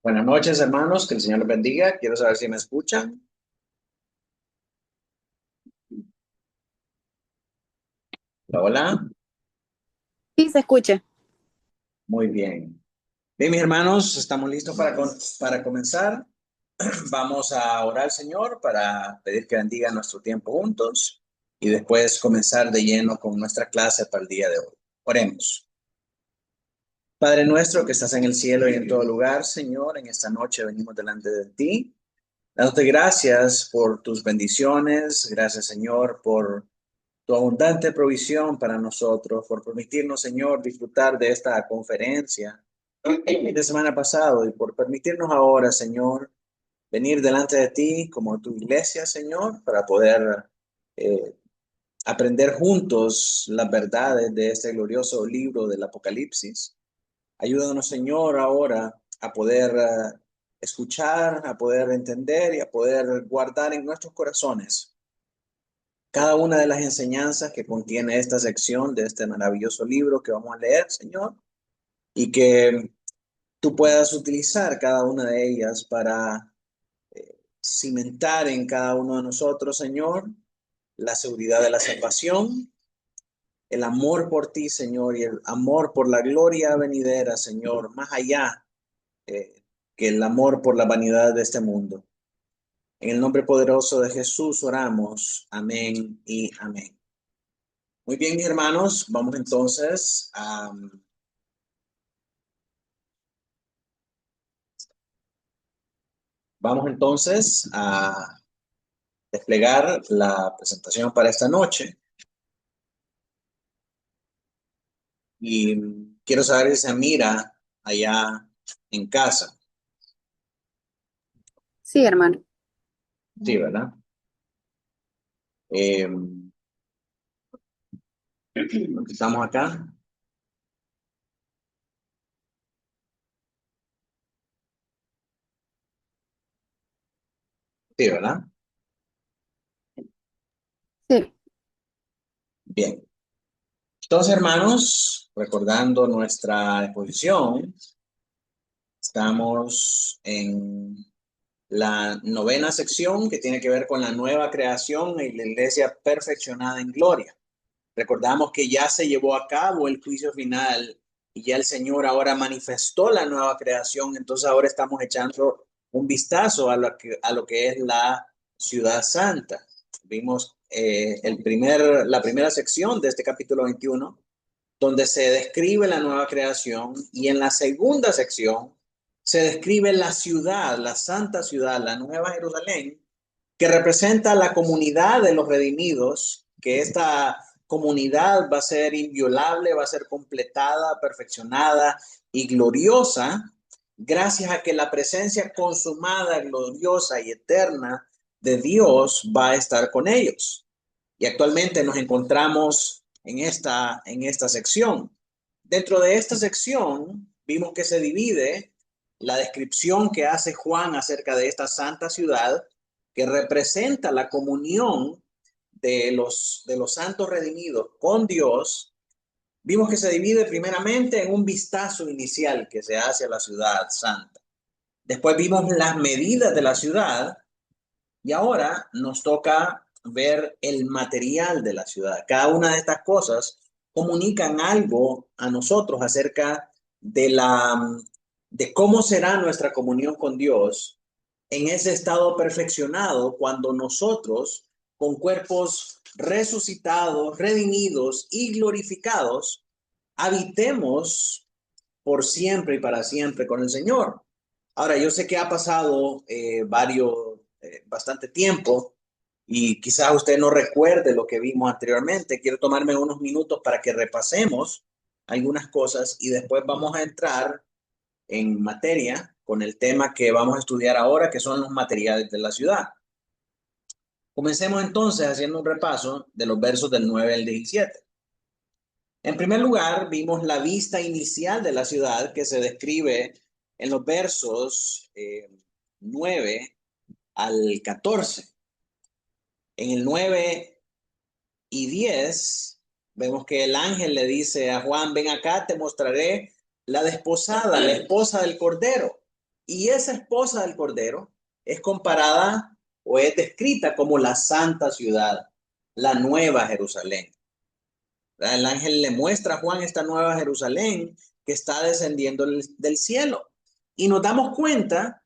Buenas noches, hermanos. Que el Señor les bendiga. Quiero saber si me escuchan. Hola, hola. Sí, se escucha. Muy bien. Bien, mis hermanos, estamos listos para comenzar. Vamos a orar al Señor para pedir que bendiga nuestro tiempo juntos y después comenzar de lleno con nuestra clase para el día de hoy. Oremos. Padre nuestro que estás en el cielo y en todo lugar, Señor, en esta noche venimos delante de ti, dándote gracias por tus bendiciones. Gracias, Señor, por tu abundante provisión para nosotros, por permitirnos, Señor, disfrutar de esta conferencia de semana pasado y por permitirnos ahora, Señor, venir delante de ti como tu iglesia, Señor, para poder eh, aprender juntos las verdades de este glorioso libro del Apocalipsis. Ayúdanos, Señor, ahora a poder escuchar, a poder entender y a poder guardar en nuestros corazones cada una de las enseñanzas que contiene esta sección de este maravilloso libro que vamos a leer, Señor, y que tú puedas utilizar cada una de ellas para cimentar en cada uno de nosotros, Señor, la seguridad de la salvación, el amor por ti, Señor, y el amor por la gloria venidera, Señor, más allá que el amor por la vanidad de este mundo. En el nombre poderoso de Jesús oramos. Amén y amén. Muy bien, mis hermanos, vamos entonces a desplegar la presentación para esta noche y quiero saber si se mira allá en casa. Sí, hermano. Sí, ¿verdad? Eh, Estamos acá. Sí, ¿verdad? Sí, Bien. Entonces, hermanos, recordando nuestra exposición, estamos en la novena sección que tiene que ver con la nueva creación y la iglesia perfeccionada en gloria. Recordamos que ya se llevó a cabo el juicio final y ya el Señor ahora manifestó la nueva creación, entonces ahora estamos echando un vistazo a lo que es la ciudad santa. Vimos la primera sección de este capítulo 21, donde se describe la nueva creación, y en la segunda sección se describe la ciudad, la santa ciudad, la nueva Jerusalén, que representa la comunidad de los redimidos, que esta comunidad va a ser inviolable, va a ser completada, perfeccionada y gloriosa, gracias a que la presencia consumada, gloriosa y eterna de Dios va a estar con ellos. Y actualmente nos encontramos en esta sección. Dentro de esta sección vimos que se divide la descripción que hace Juan acerca de esta santa ciudad, que representa la comunión de los santos redimidos con Dios. Vimos que se divide primeramente en un vistazo inicial que se hace a la ciudad santa. Después vimos las medidas de la ciudad y ahora nos toca ver el material de la ciudad. Cada una de estas cosas comunican algo a nosotros acerca de de cómo será nuestra comunión con Dios en ese estado perfeccionado cuando nosotros, con cuerpos resucitados, redimidos y glorificados, habitemos por siempre y para siempre con el Señor. Ahora, yo sé que ha pasado bastante tiempo y quizás usted no recuerde lo que vimos anteriormente. Quiero tomarme unos minutos para que repasemos algunas cosas y después vamos a entrar en materia con el tema que vamos a estudiar ahora, que son los materiales de la ciudad. Comencemos entonces haciendo un repaso de los versos del 9 al 17. En primer lugar, vimos la vista inicial de la ciudad que se describe en los versos 9 al 14. En el 9 y 10 vemos que el ángel le dice a Juan: ven acá, te mostraré la desposada, la esposa del Cordero. Y esa esposa del Cordero es comparada o es descrita como la santa ciudad, la nueva Jerusalén. El ángel le muestra a Juan esta nueva Jerusalén que está descendiendo del cielo. Y nos damos cuenta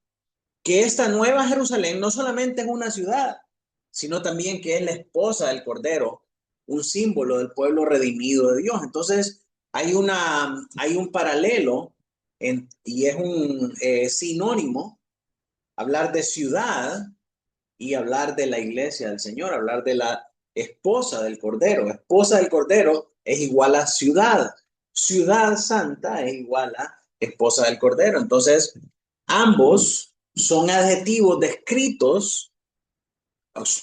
que esta nueva Jerusalén no solamente es una ciudad, sino también que es la esposa del Cordero, un símbolo del pueblo redimido de Dios. Entonces, hay un paralelo y es un sinónimo hablar de ciudad y hablar de la iglesia del Señor, hablar de la esposa del Cordero. Esposa del Cordero es igual a ciudad. Ciudad santa es igual a esposa del Cordero. Entonces, ambos son adjetivos descritos,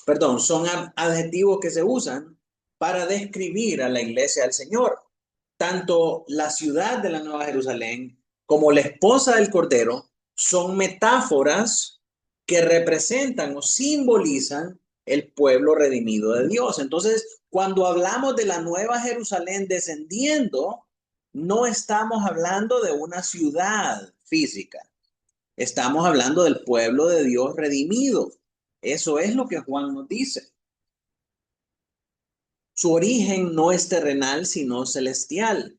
perdón, son adjetivos que se usan para describir a la iglesia del Señor. Tanto la ciudad de la Nueva Jerusalén como la esposa del Cordero son metáforas que representan o simbolizan el pueblo redimido de Dios. Entonces, cuando hablamos de la Nueva Jerusalén descendiendo, no estamos hablando de una ciudad física. Estamos hablando del pueblo de Dios redimido. Eso es lo que Juan nos dice. Su origen no es terrenal, sino celestial,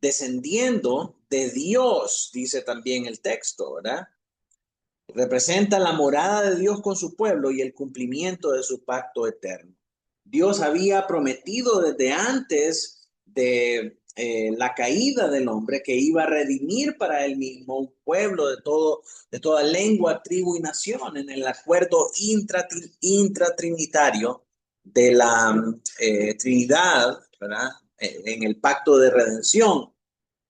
descendiendo de Dios, dice también el texto, ¿verdad? Representa la morada de Dios con su pueblo y el cumplimiento de su pacto eterno. Dios había prometido desde antes de la caída del hombre que iba a redimir para él mismo un pueblo de toda lengua, tribu y nación en el acuerdo intratrinitario de la Trinidad, ¿verdad? En el pacto de redención.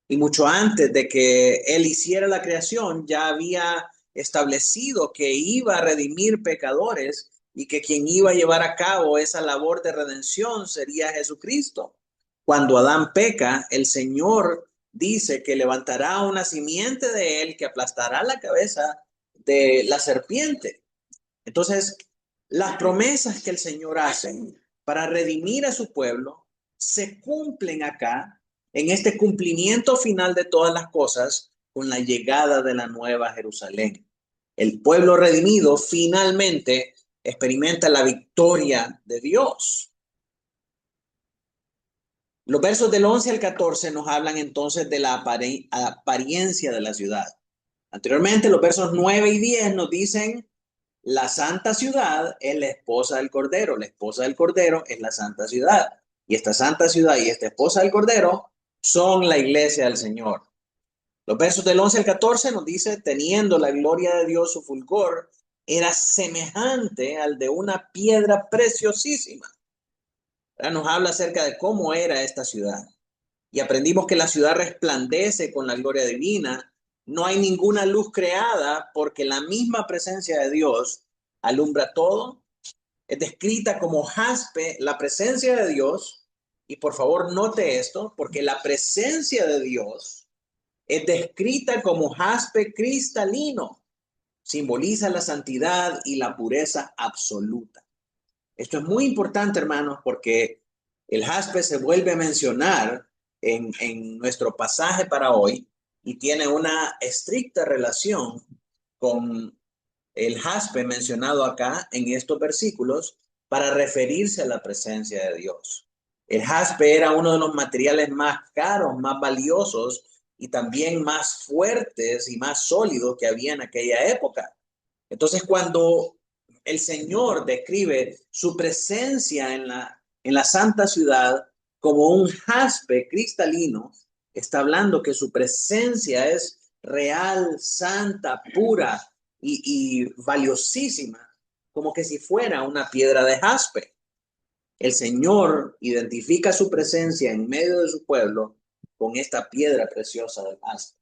Y mucho antes de que él hiciera la creación, ya había establecido que iba a redimir pecadores y que quien iba a llevar a cabo esa labor de redención sería Jesucristo. Cuando Adán peca, el Señor dice que levantará una simiente de él que aplastará la cabeza de la serpiente. Entonces, las promesas que el Señor hace para redimir a su pueblo se cumplen acá en este cumplimiento final de todas las cosas con la llegada de la nueva Jerusalén. El pueblo redimido finalmente experimenta la victoria de Dios. Los versos del 11 al 14 nos hablan entonces de la apariencia de la ciudad. Anteriormente, los versos 9 y 10 nos dicen la santa ciudad es la esposa del Cordero. La esposa del Cordero es la santa ciudad. Y esta santa ciudad y esta esposa del Cordero son la iglesia del Señor. Los versos del 11 al 14 nos dice, teniendo la gloria de Dios su fulgor, era semejante al de una piedra preciosísima. Ahora nos habla acerca de cómo era esta ciudad. Y aprendimos que la ciudad resplandece con la gloria divina. No hay ninguna luz creada porque la misma presencia de Dios alumbra todo. Es descrita como jaspe, la presencia de Dios. Y por favor note esto, porque la presencia de Dios es descrita como jaspe cristalino. Simboliza la santidad y la pureza absoluta. Esto es muy importante, hermanos, porque el jaspe se vuelve a mencionar en nuestro pasaje para hoy y tiene una estricta relación con el jaspe mencionado acá en estos versículos para referirse a la presencia de Dios. El jaspe era uno de los materiales más caros, más valiosos y también más fuertes y más sólidos que había en aquella época. Entonces, cuando el Señor describe su presencia en la santa ciudad como un jaspe cristalino, está hablando que su presencia es real, santa, pura y valiosísima, como que si fuera una piedra de jaspe. El Señor identifica su presencia en medio de su pueblo con esta piedra preciosa del jaspe.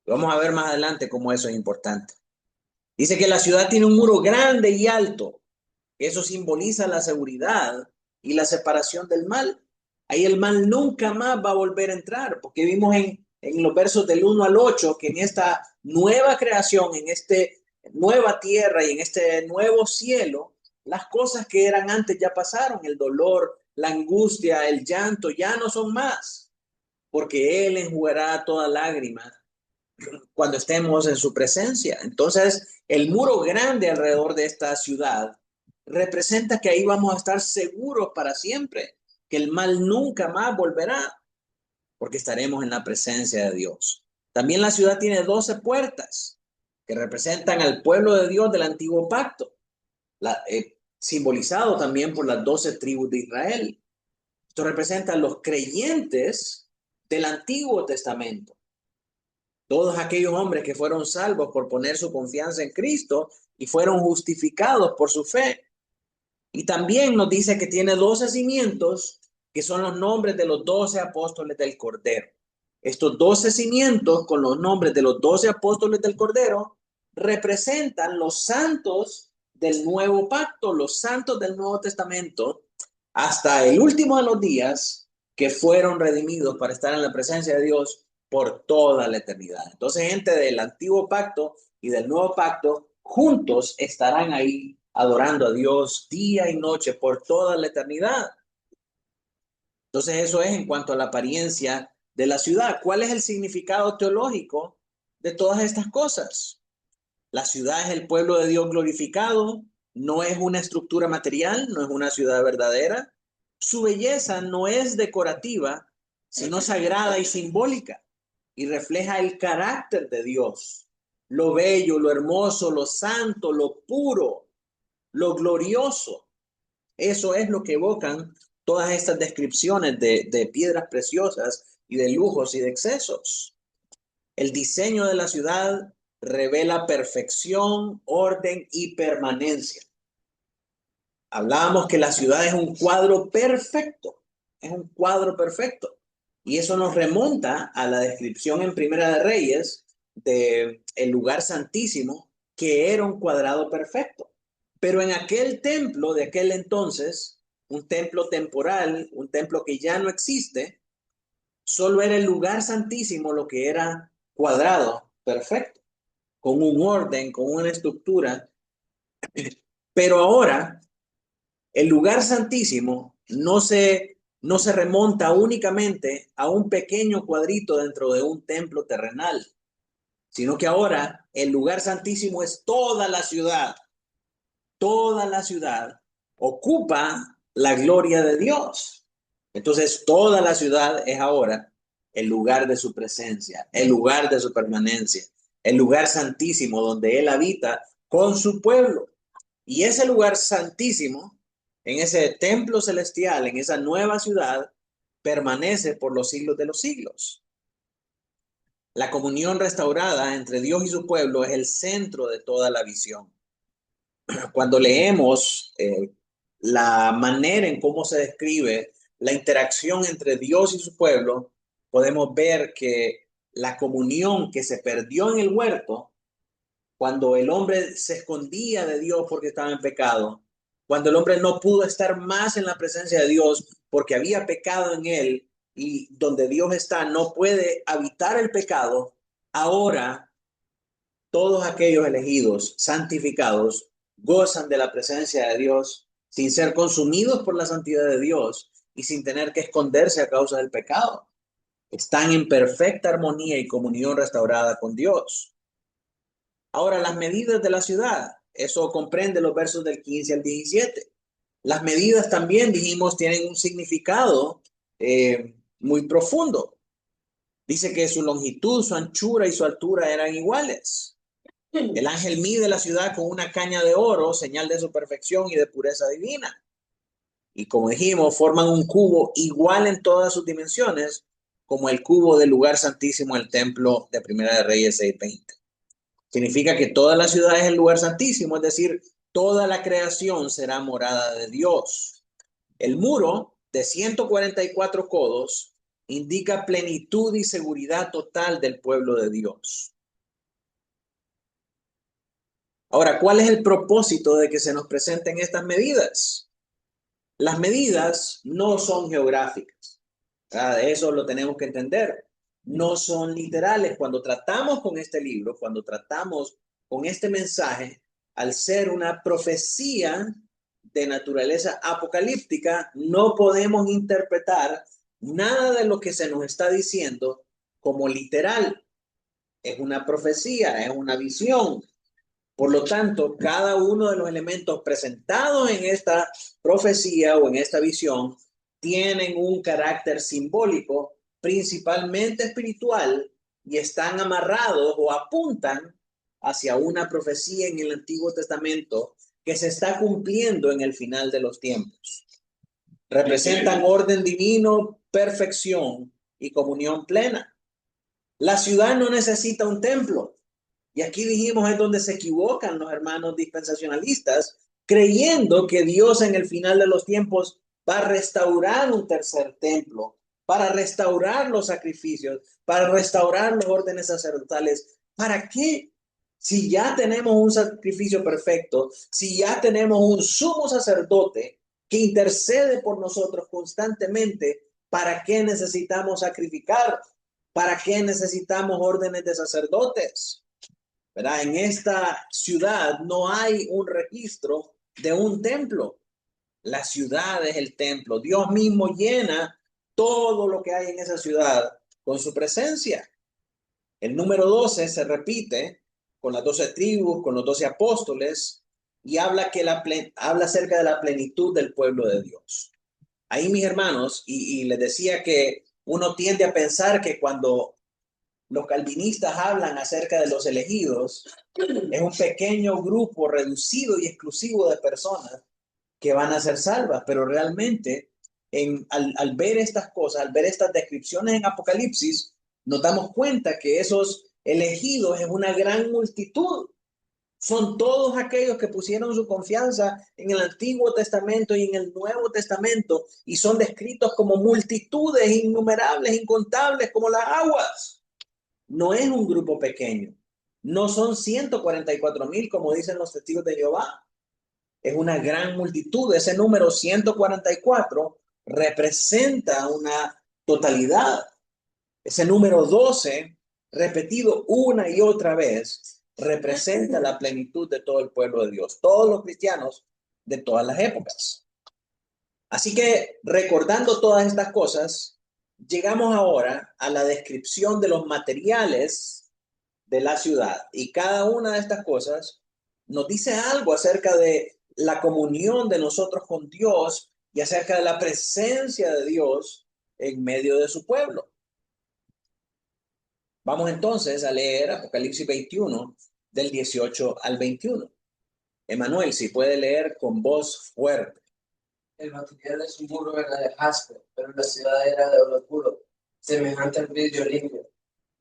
Vamos a ver más adelante cómo eso es importante. Dice que la ciudad tiene un muro grande y alto. Eso simboliza la seguridad y la separación del mal. Ahí el mal nunca más va a volver a entrar, porque vimos en los versos del 1 al 8 que en esta nueva creación, en esta nueva tierra y en este nuevo cielo, las cosas que eran antes ya pasaron. El dolor, la angustia, el llanto ya no son más, porque Él enjugará toda lágrima cuando estemos en su presencia. Entonces, el muro grande alrededor de esta ciudad representa que ahí vamos a estar seguros para siempre, que el mal nunca más volverá, porque estaremos en la presencia de Dios. También la ciudad tiene 12 puertas que representan al pueblo de Dios del antiguo pacto, simbolizado también por las 12 tribus de Israel. Esto representa a los creyentes del Antiguo Testamento. Todos aquellos hombres que fueron salvos por poner su confianza en Cristo y fueron justificados por su fe. Y también nos dice que tiene 12 cimientos, que son los nombres de los 12 apóstoles del Cordero. Estos 12 cimientos con los nombres de los 12 apóstoles del Cordero representan los santos del nuevo pacto, los santos del Nuevo Testamento, hasta el último de los días, que fueron redimidos para estar en la presencia de Dios por toda la eternidad. Entonces, gente del antiguo pacto y del nuevo pacto juntos estarán ahí adorando a Dios día y noche por toda la eternidad. Entonces, eso es en cuanto a la apariencia de la ciudad. ¿Cuál es el significado teológico de todas estas cosas? La ciudad es el pueblo de Dios glorificado, no es una estructura material, no es una ciudad verdadera. Su belleza no es decorativa, sino sagrada y simbólica, y refleja el carácter de Dios, lo bello, lo hermoso, lo santo, lo puro, lo glorioso. Eso es lo que evocan todas estas descripciones de piedras preciosas y de lujos y de excesos. El diseño de la ciudad revela perfección, orden y permanencia. Hablábamos que la ciudad es un cuadro perfecto, es un cuadro perfecto. Y eso nos remonta a la descripción en Primera de Reyes de el lugar santísimo, que era un cuadrado perfecto. Pero en aquel templo de aquel entonces, un templo temporal, un templo que ya no existe, solo era el lugar santísimo lo que era cuadrado, perfecto, con un orden, con una estructura. Pero ahora el lugar santísimo no se remonta únicamente a un pequeño cuadrito dentro de un templo terrenal, sino que ahora el lugar santísimo es toda la ciudad. Toda la ciudad ocupa la gloria de Dios. Entonces toda la ciudad es ahora el lugar de su presencia, el lugar de su permanencia, el lugar santísimo donde Él habita con su pueblo. Y ese lugar santísimo, en ese templo celestial, en esa nueva ciudad, permanece por los siglos de los siglos. La comunión restaurada entre Dios y su pueblo es el centro de toda la visión. Cuando leemos la manera en cómo se describe la interacción entre Dios y su pueblo, podemos ver que la comunión que se perdió en el huerto, cuando el hombre se escondía de Dios porque estaba en pecado, cuando el hombre no pudo estar más en la presencia de Dios porque había pecado en él, y donde Dios está no puede habitar el pecado, ahora todos aquellos elegidos, santificados, gozan de la presencia de Dios sin ser consumidos por la santidad de Dios y sin tener que esconderse a causa del pecado. Están en perfecta armonía y comunión restaurada con Dios. Ahora, las medidas de la ciudad, eso comprende los versos del 15 al 17. Las medidas también, dijimos, tienen un significado muy profundo. Dice que su longitud, su anchura y su altura eran iguales. El ángel mide la ciudad con una caña de oro, señal de su perfección y de pureza divina. Y como dijimos, forman un cubo igual en todas sus dimensiones, como el cubo del lugar santísimo del templo de Primera de Reyes 6:20. Significa que toda la ciudad es el lugar santísimo, es decir, toda la creación será morada de Dios. El muro de 144 codos indica plenitud y seguridad total del pueblo de Dios. Ahora, ¿cuál es el propósito de que se nos presenten estas medidas? Las medidas no son geográficas, ¿verdad? Eso lo tenemos que entender. No son literales. Cuando tratamos con este libro, cuando tratamos con este mensaje, al ser una profecía de naturaleza apocalíptica, no podemos interpretar nada de lo que se nos está diciendo como literal. es una profecía, es una visión. Por lo tanto, cada uno de los elementos presentados en esta profecía o en esta visión tienen un carácter simbólico, principalmente espiritual, y están amarrados o apuntan hacia una profecía en el Antiguo Testamento que se está cumpliendo en el final de los tiempos. Representan orden divino, perfección y comunión plena. La ciudad no necesita un templo. Y aquí dijimos es donde se equivocan los hermanos dispensacionalistas, creyendo que Dios en el final de los tiempos va a restaurar un tercer templo, para restaurar los sacrificios, para restaurar los órdenes sacerdotales. ¿Para qué? Si ya tenemos un sacrificio perfecto, si ya tenemos un sumo sacerdote que intercede por nosotros constantemente, ¿para qué necesitamos sacrificar? ¿Para qué necesitamos órdenes de sacerdotes? ¿Verdad? En esta ciudad no hay un registro de un templo. La ciudad es el templo. Dios mismo llena todo lo que hay en esa ciudad con su presencia. El número 12 se repite con las 12 tribus, con los 12 apóstoles, y habla acerca de la plenitud del pueblo de Dios. Ahí, mis hermanos, y les decía que uno tiende a pensar que cuando los calvinistas hablan acerca de los elegidos, es un pequeño grupo reducido y exclusivo de personas que van a ser salvas, pero realmente al ver estas cosas, al ver estas descripciones en Apocalipsis, nos damos cuenta que esos elegidos es una gran multitud. Son todos aquellos que pusieron su confianza en el Antiguo Testamento y en el Nuevo Testamento y son descritos como multitudes innumerables, incontables, como las aguas. No es un grupo pequeño. No son 144,000 como dicen los testigos de Jehová. Es una gran multitud. Ese número 144 representa una totalidad. Ese número 12, repetido una y otra vez, representa la plenitud de todo el pueblo de Dios, todos los cristianos de todas las épocas. Así que recordando todas estas cosas, llegamos ahora a la descripción de los materiales de la ciudad. Y cada una de estas cosas nos dice algo acerca de la comunión de nosotros con Dios y acerca de la presencia de Dios en medio de su pueblo. Vamos entonces a leer Apocalipsis 21, del 18 al 21. Emanuel, si puede leer con voz fuerte. El material de su muro era de jaspe, pero la ciudad era de oro puro, semejante al vidrio limpio.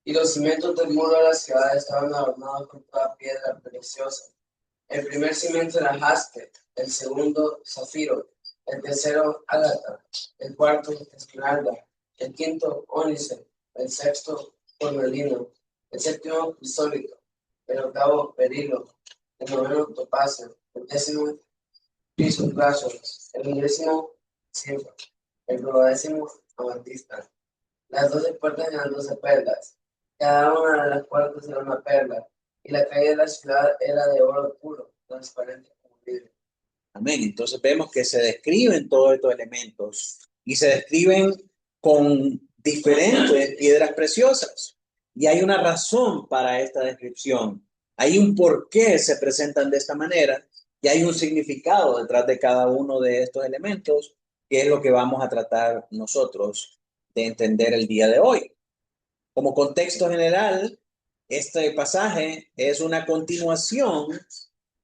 Y los cimientos del muro de la ciudad estaban adornados con toda piedra preciosa. El primer cimiento era jaspe, el segundo zafiro, el tercero ágata, el cuarto esmeralda, el quinto ónice, el sexto cornalino, el séptimo crisólito, el octavo berilo, el noveno topacio, el décimo crisopraso, el undécimo cimbro, el duodécimo amatista. Las 12 puertas eran 12 perlas, cada una de las puertas era una perla, y la calle de la ciudad era de oro puro, transparente como vidrio. Amén. Entonces vemos que se describen todos estos elementos y se describen con diferentes piedras preciosas. Y hay una razón para esta descripción. Hay un por qué se presentan de esta manera y hay un significado detrás de cada uno de estos elementos, que es lo que vamos a tratar nosotros de entender el día de hoy. Como contexto general, este pasaje es una continuación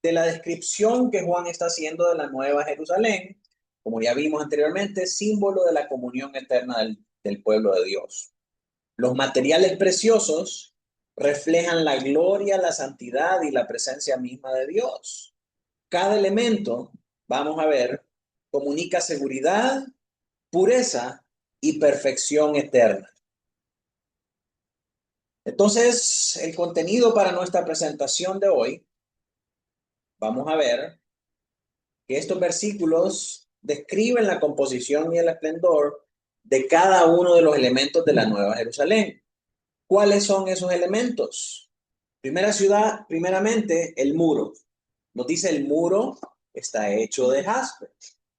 de la descripción que Juan está haciendo de la Nueva Jerusalén, como ya vimos anteriormente, símbolo de la comunión eterna del pueblo de Dios. Los materiales preciosos reflejan la gloria, la santidad y la presencia misma de Dios. Cada elemento, vamos a ver, comunica seguridad, pureza y perfección eterna. Entonces, el contenido para nuestra presentación de hoy, vamos a ver que estos versículos describen la composición y el esplendor de cada uno de los elementos de la Nueva Jerusalén. ¿Cuáles son esos elementos? Primeramente, el muro. Nos dice el muro está hecho de jaspe.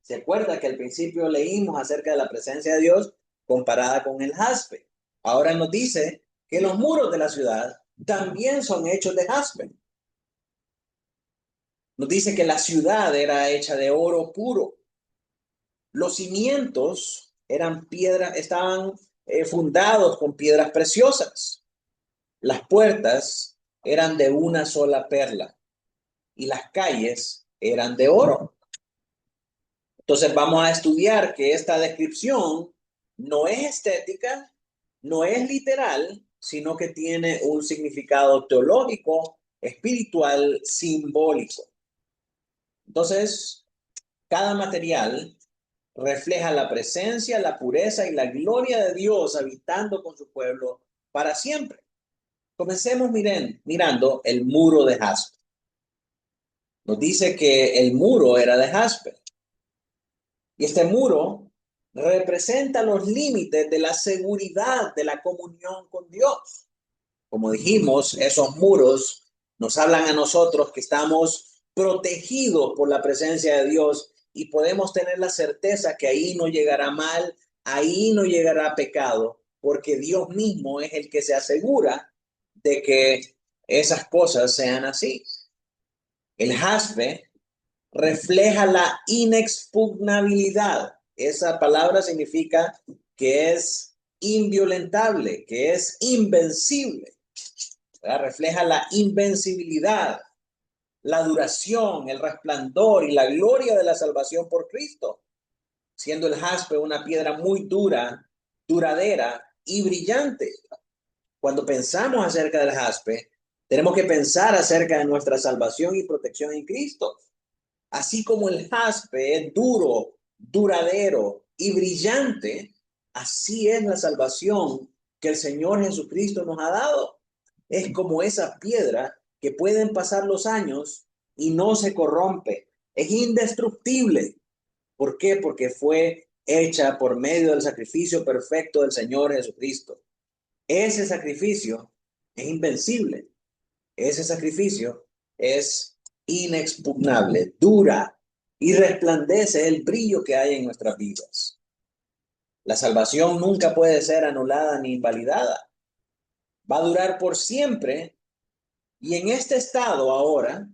¿Se acuerda que al principio leímos acerca de la presencia de Dios comparada con el jaspe? Ahora nos dice que los muros de la ciudad también son hechos de jaspe. Nos dice que la ciudad era hecha de oro puro. Los cimientos eran piedras, estaban fundados con piedras preciosas. Las puertas eran de una sola perla y las calles eran de oro. Entonces vamos a estudiar que esta descripción no es estética, no es literal, sino que tiene un significado teológico, espiritual, simbólico. Entonces, cada material refleja la presencia, la pureza y la gloria de Dios habitando con su pueblo para siempre. Comencemos mirando el muro de jaspe. Nos dice que el muro era de jaspe. Y este muro representa los límites de la seguridad de la comunión con Dios. Como dijimos, esos muros nos hablan a nosotros que estamos protegidos por la presencia de Dios y podemos tener la certeza que ahí no llegará mal, ahí no llegará pecado, porque Dios mismo es el que se asegura de que esas cosas sean así. El jaspe refleja la inexpugnabilidad. Esa palabra significa que es inviolentable, que es invencible. ¿Verdad? Refleja la invencibilidad, la duración, el resplandor y la gloria de la salvación por Cristo, siendo el jaspe una piedra muy dura, duradera y brillante. Cuando pensamos acerca del jaspe, tenemos que pensar acerca de nuestra salvación y protección en Cristo. Así como el jaspe es duro, duradero y brillante, así es la salvación que el Señor Jesucristo nos ha dado. Es como esa piedra que pueden pasar los años y no se corrompe. Es indestructible. ¿Por qué? Porque fue hecha por medio del sacrificio perfecto del Señor Jesucristo. Ese sacrificio es invencible. Ese sacrificio es inexpugnable, dura y resplandece el brillo que hay en nuestras vidas. La salvación nunca puede ser anulada ni invalidada. Va a durar por siempre y en este estado ahora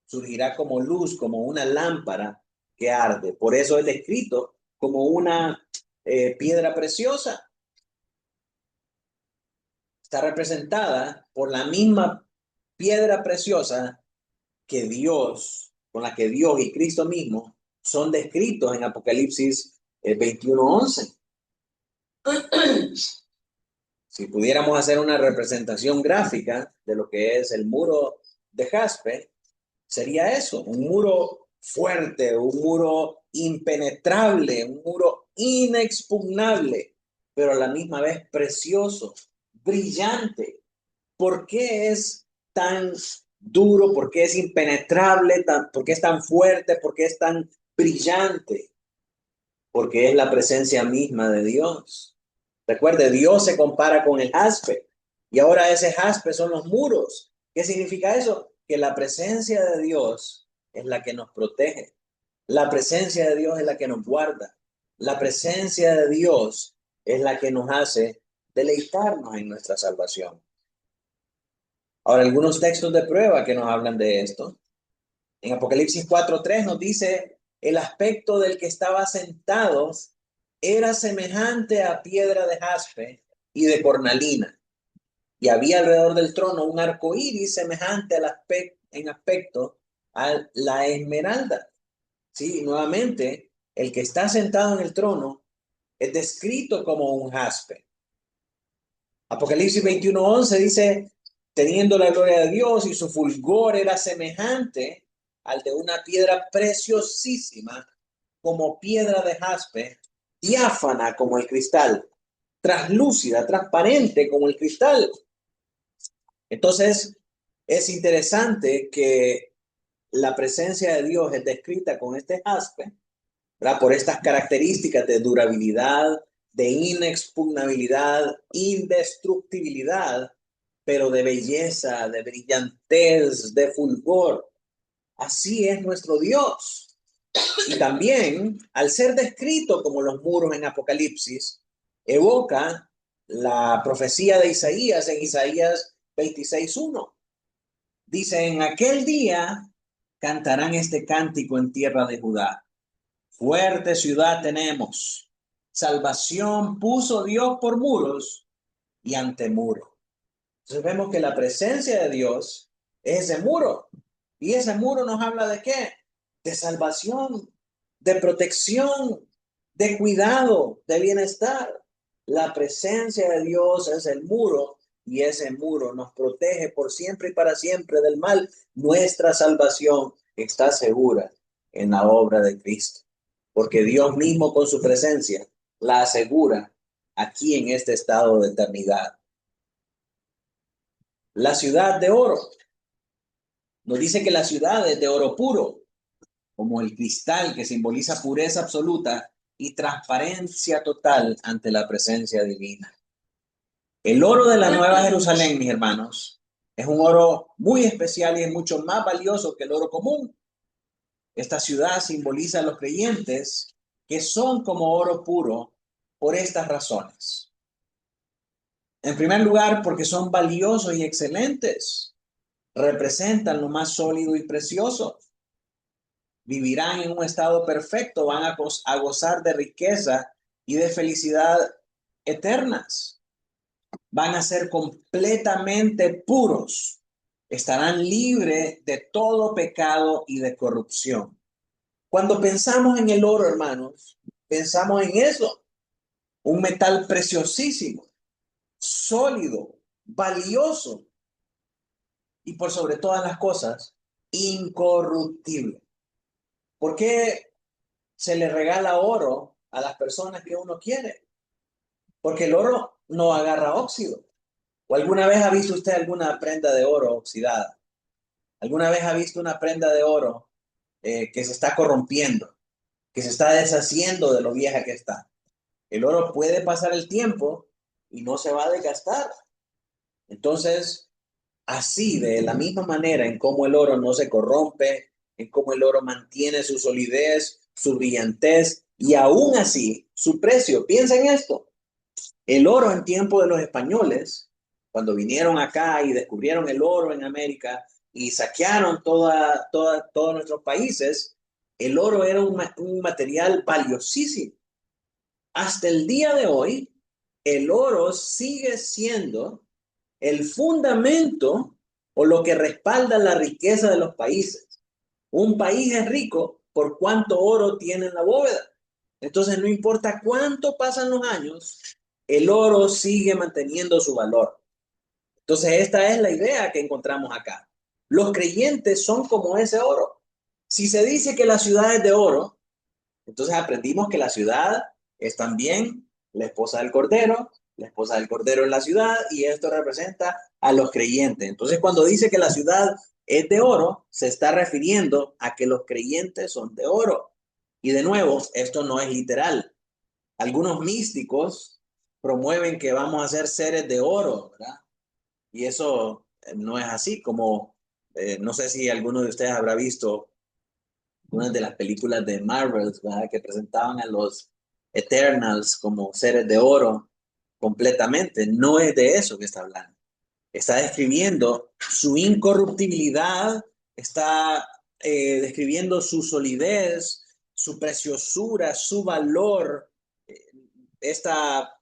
surgirá como luz, como una lámpara que arde. Por eso es descrito como una piedra preciosa. Está representada por la misma piedra preciosa que Dios, con la que Dios y Cristo mismo son descritos en Apocalipsis 21:11. Si pudiéramos hacer una representación gráfica de lo que es el muro de jaspe, sería eso, un muro fuerte, un muro impenetrable, un muro inexpugnable, pero a la misma vez precioso, brillante. ¿Por qué es tan duro? ¿Por qué es impenetrable? ¿Por qué es tan fuerte? ¿Por qué es tan brillante? Porque es la presencia misma de Dios. Recuerde, Dios se compara con el jaspe y ahora ese jaspe son los muros. ¿Qué significa eso? Que la presencia de Dios es la que nos protege. La presencia de Dios es la que nos guarda. La presencia de Dios es la que nos hace deleitarnos en nuestra salvación. Ahora, algunos textos de prueba que nos hablan de esto. En Apocalipsis 4:3 nos dice, el aspecto del que estaba sentado era semejante a piedra de jaspe y de cornalina. Y había alrededor del trono un arco iris semejante en aspecto a la esmeralda. Sí, nuevamente, el que está sentado en el trono es descrito como un jaspe. Apocalipsis 21:11 dice, teniendo la gloria de Dios y su fulgor era semejante al de una piedra preciosísima, como piedra de jaspe, diáfana como el cristal, translúcida, transparente como el cristal. Entonces, es interesante que la presencia de Dios es descrita con este jaspe, ¿verdad? Por estas características de durabilidad, de inexpugnabilidad, indestructibilidad, pero de belleza, de brillantez, de fulgor. Así es nuestro Dios. Y también, al ser descrito como los muros en Apocalipsis, evoca la profecía de Isaías en Isaías 26:1. Dice, en aquel día cantarán este cántico en tierra de Judá. Fuerte ciudad tenemos. Salvación puso Dios por muros y ante muro. Entonces vemos que la presencia de Dios es ese muro. Y ese muro nos habla de qué? De salvación, de protección, de cuidado, de bienestar. La presencia de Dios es el muro y ese muro nos protege por siempre y para siempre del mal. Nuestra salvación está segura en la obra de Cristo, porque Dios mismo con su presencia la asegura aquí en este estado de eternidad. La ciudad de oro. Nos dice que la ciudad es de oro puro, como el cristal que simboliza pureza absoluta y transparencia total ante la presencia divina. El oro de la Nueva Jerusalén, mis hermanos, es un oro muy especial y es mucho más valioso que el oro común. Esta ciudad simboliza a los creyentes que son como oro puro por estas razones. En primer lugar, porque son valiosos y excelentes. Representan lo más sólido y precioso. Vivirán en un estado perfecto, van a gozar de riqueza y de felicidad eternas. Van a ser completamente puros. Estarán libres de todo pecado y de corrupción. Cuando pensamos en el oro, hermanos, pensamos en eso. Un metal preciosísimo, sólido, valioso y por sobre todas las cosas, incorruptible. ¿Por qué se le regala oro a las personas que uno quiere? Porque el oro no agarra óxido. ¿O alguna vez ha visto usted alguna prenda de oro oxidada? ¿Alguna vez ha visto una prenda de oro que se está corrompiendo, que se está deshaciendo de lo vieja que está? El oro puede pasar el tiempo y no se va a desgastar. Entonces, así, de la misma manera en cómo el oro no se corrompe, en cómo el oro mantiene su solidez, su brillantez y aún así su precio. Piensa en esto. El oro en tiempo de los españoles, cuando vinieron acá y descubrieron el oro en América y saquearon todos nuestros países, el oro era un material valiosísimo. Hasta el día de hoy, el oro sigue siendo el fundamento o lo que respalda la riqueza de los países. Un país es rico por cuánto oro tiene en la bóveda. Entonces, no importa cuánto pasan los años, el oro sigue manteniendo su valor. Entonces, esta es la idea que encontramos acá. Los creyentes son como ese oro. Si se dice que la ciudad es de oro, entonces aprendimos que la ciudad es también la esposa del Cordero en la ciudad, y esto representa a los creyentes. Entonces, cuando dice que la ciudad es de oro, se está refiriendo a que los creyentes son de oro. Y de nuevo, esto no es literal. Algunos místicos promueven que vamos a ser seres de oro, ¿verdad? Y eso no es así, como no sé si alguno de ustedes habrá visto una de las películas de Marvel, ¿verdad?, que presentaban a los Eternals como seres de oro completamente. No es de eso que está hablando. Está describiendo su incorruptibilidad, está describiendo su solidez, su preciosura, su valor, esta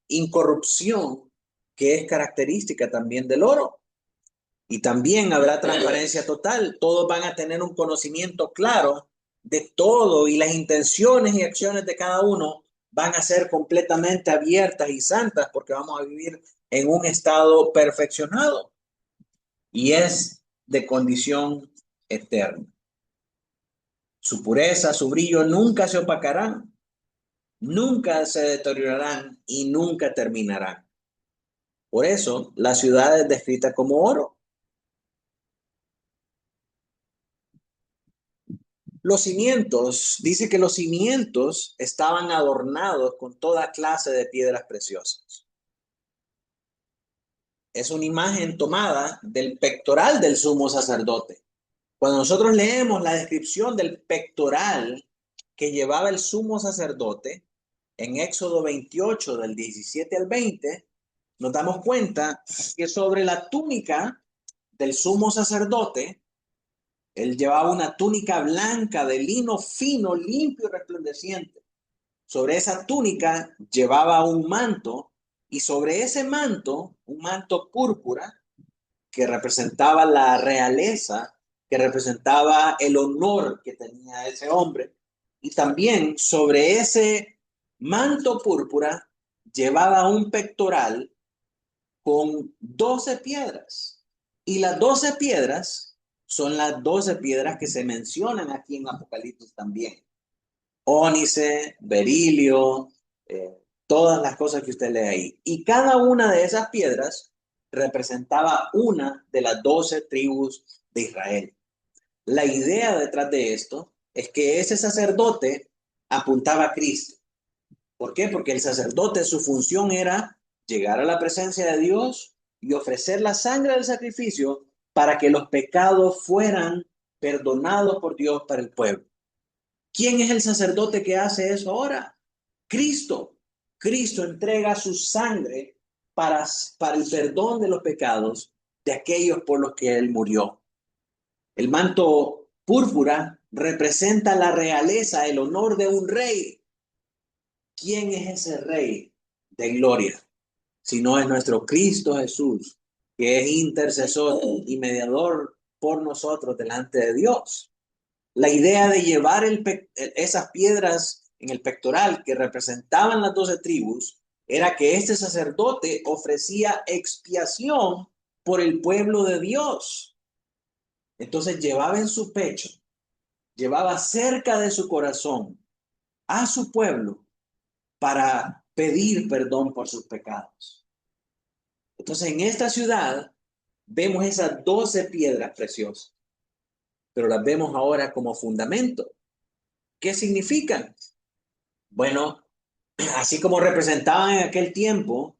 incorrupción que es característica también del oro. Y también habrá transparencia total. Todos van a tener un conocimiento claro de todo y las intenciones y acciones de cada uno van a ser completamente abiertas y santas porque vamos a vivir en un estado perfeccionado y es de condición eterna. Su pureza, su brillo nunca se opacarán, nunca se deteriorarán y nunca terminarán. Por eso la ciudad es descrita como oro. Los cimientos, dice que los cimientos estaban adornados con toda clase de piedras preciosas. Es una imagen tomada del pectoral del sumo sacerdote. Cuando nosotros leemos la descripción del pectoral que llevaba el sumo sacerdote en Éxodo 28 del 17 al 20, nos damos cuenta que sobre la túnica del sumo sacerdote, él llevaba una túnica blanca de lino fino, limpio y resplandeciente. Sobre esa túnica llevaba un manto, y sobre ese manto, un manto púrpura, que representaba la realeza, que representaba el honor que tenía ese hombre. Y también sobre ese manto púrpura llevaba un pectoral con 12 piedras. Y las 12 piedras son las 12 piedras que se mencionan aquí en Apocalipsis también. Ónice, berilio, todas las cosas que usted lee ahí. Y cada una de esas piedras representaba una de las 12 tribus de Israel. La idea detrás de esto es que ese sacerdote apuntaba a Cristo. ¿Por qué? Porque el sacerdote, su función era llegar a la presencia de Dios y ofrecer la sangre del sacrificio para que los pecados fueran perdonados por Dios para el pueblo. ¿Quién es el sacerdote que hace eso ahora? Cristo. Cristo entrega su sangre para el perdón de los pecados de aquellos por los que él murió. El manto púrpura representa la realeza, el honor de un rey. ¿Quién es ese rey de gloria? Si no es nuestro Cristo Jesús, que es intercesor y mediador por nosotros delante de Dios. La idea de llevar esas piedras en el pectoral que representaban las 12 tribus era que este sacerdote ofrecía expiación por el pueblo de Dios. Entonces llevaba en su pecho, llevaba cerca de su corazón a su pueblo para pedir perdón por sus pecados. Entonces en esta ciudad vemos esas 12 piedras preciosas, pero las vemos ahora como fundamento. ¿Qué significan? Bueno, así como representaban en aquel tiempo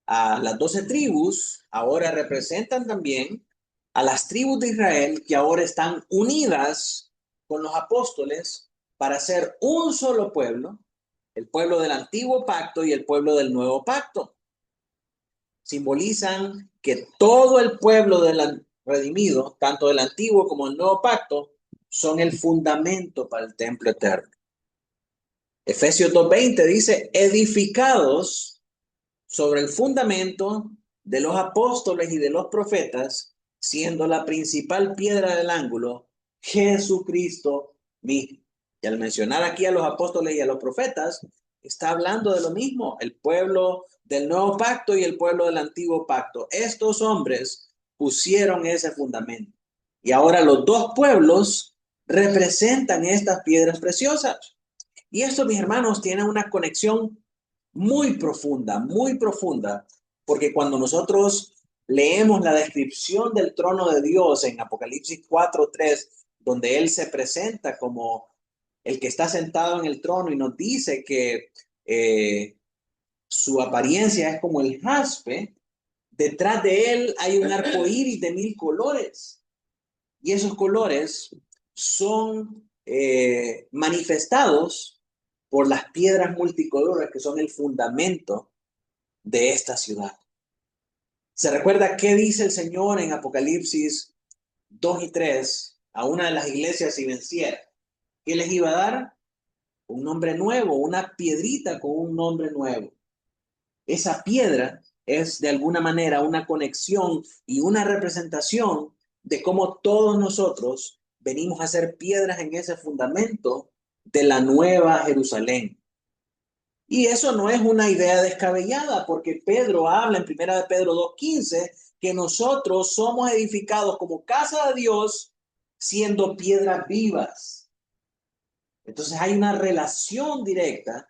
a las 12 tribus, ahora representan también a las tribus de Israel que ahora están unidas con los apóstoles para ser un solo pueblo, el pueblo del antiguo pacto y el pueblo del nuevo pacto. Simbolizan que todo el pueblo del redimido, tanto del antiguo como del nuevo pacto, son el fundamento para el templo eterno. Efesios 2:20 dice, edificados sobre el fundamento de los apóstoles y de los profetas, siendo la principal piedra del ángulo, Jesucristo mismo. Y al mencionar aquí a los apóstoles y a los profetas, está hablando de lo mismo, el pueblo del nuevo pacto y el pueblo del antiguo pacto. Estos hombres pusieron ese fundamento. Y ahora los dos pueblos representan estas piedras preciosas. Y esto, mis hermanos, tiene una conexión muy profunda, porque cuando nosotros leemos la descripción del trono de Dios en Apocalipsis 4:3, donde Él se presenta como el que está sentado en el trono y nos dice que su apariencia es como el jaspe, detrás de Él hay un arco iris de 1000 colores. Y esos colores son manifestados por las piedras multicolores que son el fundamento de esta ciudad. ¿Se recuerda qué dice el Señor en Apocalipsis 2:3 a una de las iglesias si venciera? ¿Qué les iba a dar? Un nombre nuevo, una piedrita con un nombre nuevo. Esa piedra es de alguna manera una conexión y una representación de cómo todos nosotros venimos a ser piedras en ese fundamento de la nueva Jerusalén. Y eso no es una idea descabellada, porque Pedro habla en 1 Pedro 2:15 que nosotros somos edificados como casa de Dios siendo piedras vivas. Entonces hay una relación directa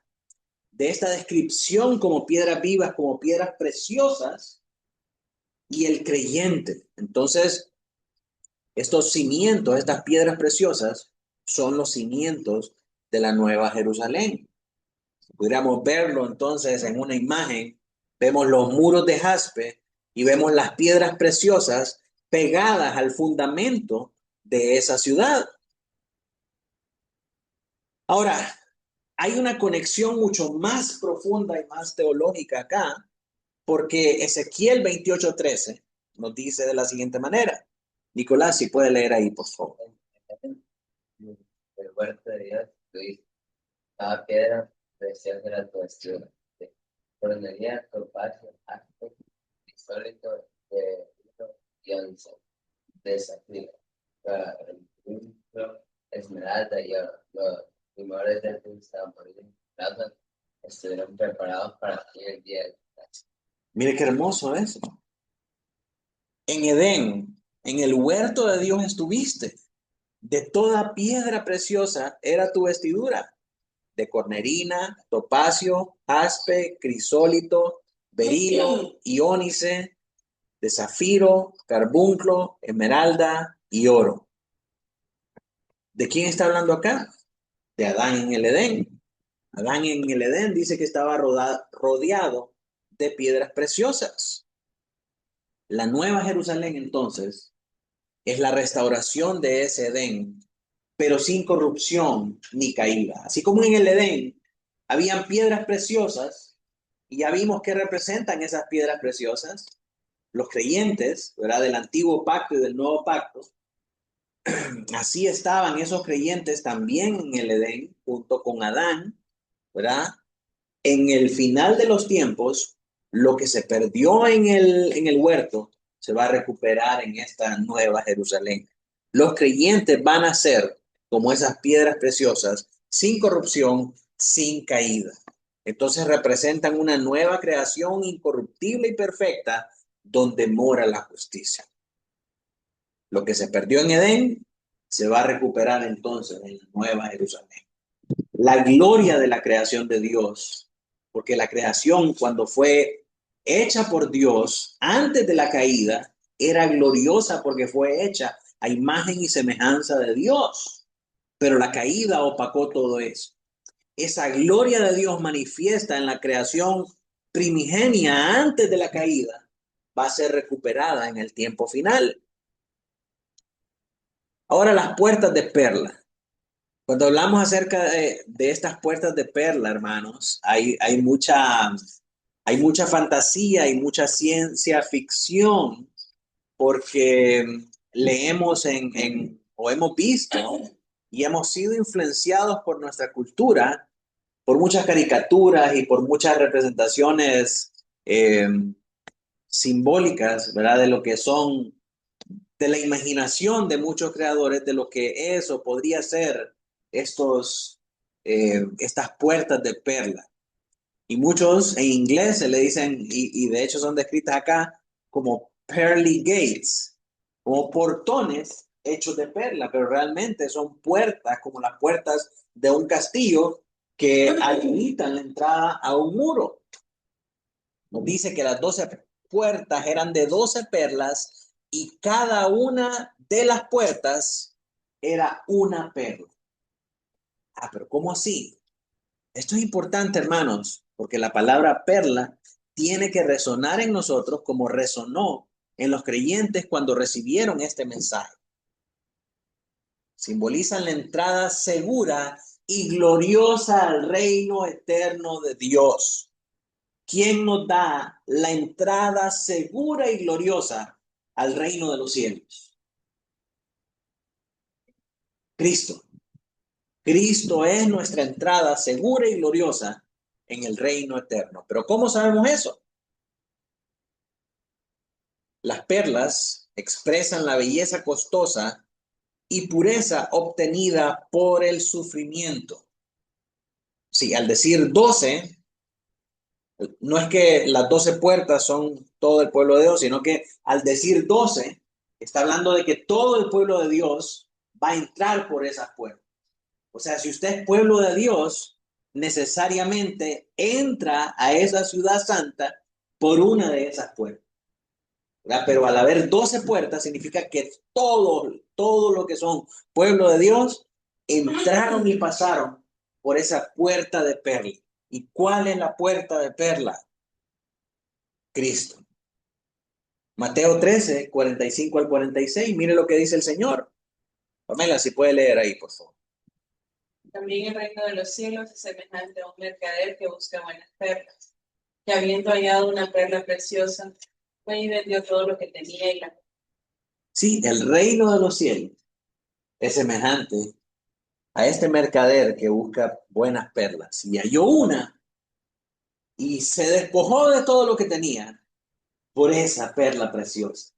de esta descripción como piedras vivas, como piedras preciosas y el creyente. Entonces, estos cimientos, estas piedras preciosas son los cimientos de la Nueva Jerusalén. Pudiéramos verlo entonces en una imagen, vemos los muros de jaspe y vemos las piedras preciosas pegadas al fundamento de esa ciudad. Ahora, hay una conexión mucho más profunda y más teológica acá, Porque Ezequiel 28:13 nos dice de la siguiente manera. Nicolás, si puede leer ahí, por favor. El huerto de Dios, Luis, cada piedra preciosa era tu vestidura. Cornelia, topacio, jaspe, crisólito, de y once, de zafiro, esmeralda y oro. Los primores del plata estuvieron preparados para el día de clase. Mire qué hermoso eso. En Edén, en el huerto de Dios estuviste. De toda piedra preciosa era tu vestidura. De cornerina, topacio, jaspe, crisólito, berilo, iónice, de zafiro, carbunclo, esmeralda y oro. ¿De quién está hablando acá? De Adán en el Edén. Adán en el Edén dice que estaba rodeado de piedras preciosas. La Nueva Jerusalén entonces es la restauración de ese Edén, pero sin corrupción ni caída. Así como en el Edén habían piedras preciosas, y ya vimos qué representan esas piedras preciosas, los creyentes, ¿verdad? Del antiguo pacto y del nuevo pacto. Así estaban esos creyentes también en el Edén, junto con Adán, ¿verdad? En el final de los tiempos, lo que se perdió en el huerto se va a recuperar en esta nueva Jerusalén. Los creyentes van a ser como esas piedras preciosas, sin corrupción, sin caída. Entonces representan una nueva creación incorruptible y perfecta donde mora la justicia. Lo que se perdió en Edén se va a recuperar entonces en la nueva Jerusalén. La gloria de la creación de Dios, porque la creación cuando fue hecha por Dios antes de la caída era gloriosa porque fue hecha a imagen y semejanza de Dios, pero la caída opacó todo eso. Esa gloria de Dios manifiesta en la creación primigenia antes de la caída va a ser recuperada en el tiempo final. Ahora las puertas de perla. Cuando hablamos acerca de estas puertas de perla, hermanos, hay mucha fantasía y mucha ciencia ficción, porque leemos o hemos visto y hemos sido influenciados por nuestra cultura, por muchas caricaturas y por muchas representaciones simbólicas, ¿verdad? De lo que son, de la imaginación de muchos creadores, de lo que es o podría ser estas puertas de perla. Y muchos en inglés se le dicen, y de hecho son descritas acá como pearly gates, como portones hechos de perla, pero realmente son puertas, como las puertas de un castillo que habilitan la entrada a un muro. Nos dice que las 12 puertas eran de 12 perlas y cada una de las puertas era una perla. Ah, pero ¿cómo así? Esto es importante, hermanos, porque la palabra perla tiene que resonar en nosotros como resonó en los creyentes cuando recibieron este mensaje. Simbolizan la entrada segura y gloriosa al reino eterno de Dios. ¿Quién nos da la entrada segura y gloriosa al reino de los cielos? Cristo. Cristo es nuestra entrada segura y gloriosa en el reino eterno. Pero ¿cómo sabemos eso? Las perlas expresan la belleza costosa y pureza obtenida por el sufrimiento. Sí, al decir 12, no es que las 12 puertas son todo el pueblo de Dios, sino que al decir 12, está hablando de que todo el pueblo de Dios va a entrar por esas puertas. O sea, si usted es pueblo de Dios, necesariamente entra a esa ciudad santa por una de esas puertas. ¿Verdad? Pero al haber 12 puertas, significa que todo lo que son pueblo de Dios, entraron y pasaron por esa puerta de perla. ¿Y cuál es la puerta de perla? Cristo. Mateo 13, 45 al 46. Mire lo que dice el Señor. Pamela, si puede leer ahí, por favor. También el reino de los cielos es semejante a un mercader que busca buenas perlas. que habiendo hallado una perla preciosa, fue y vendió todo lo que tenía y la... Sí, el reino de los cielos es semejante a este mercader que busca buenas perlas. Y halló una y se despojó de todo lo que tenía por esa perla preciosa.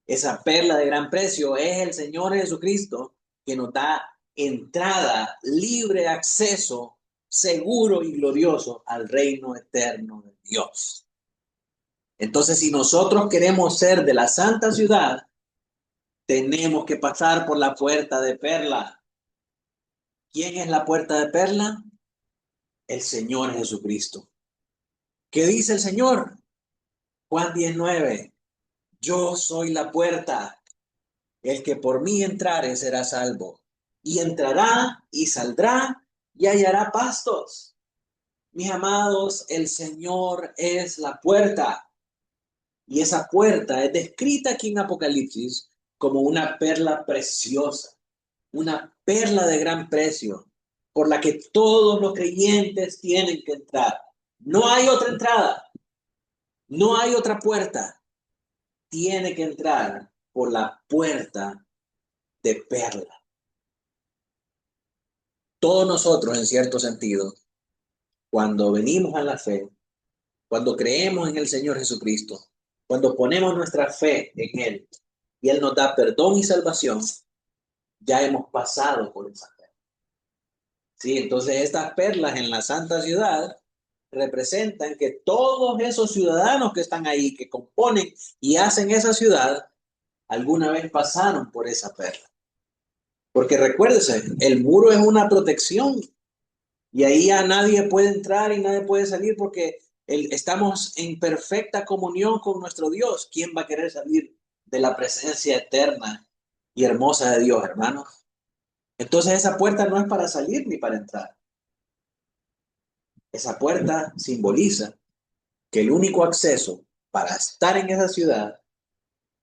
Esa perla de gran precio es el Señor Jesucristo, que nos da entrada, libre acceso, seguro y glorioso al reino eterno de Dios. Entonces, si nosotros queremos ser de la santa ciudad, tenemos que pasar por la puerta de perla. ¿Quién es la puerta de perla? El Señor Jesucristo. ¿Qué dice el Señor? Juan 19. Yo soy la puerta. El que por mí entrare será salvo. Y entrará y saldrá y hallará pastos. Mis amados, el Señor es la puerta. Y esa puerta es descrita aquí en Apocalipsis como una perla preciosa, una perla de gran precio, por la que todos los creyentes tienen que entrar. No hay otra entrada, no hay otra puerta. Tiene que entrar por la puerta de perla. Todos nosotros, en cierto sentido, cuando venimos a la fe, cuando creemos en el Señor Jesucristo, cuando ponemos nuestra fe en Él y Él nos da perdón y salvación, ya hemos pasado por esa perla. Sí, entonces estas perlas en la santa ciudad representan que todos esos ciudadanos que están ahí, que componen y hacen esa ciudad, alguna vez pasaron por esa perla. Porque recuérdese, el muro es una protección y ahí ya nadie puede entrar y nadie puede salir porque estamos en perfecta comunión con nuestro Dios. ¿Quién va a querer salir de la presencia eterna y hermosa de Dios, hermanos? Entonces esa puerta no es para salir ni para entrar. Esa puerta simboliza que el único acceso para estar en esa ciudad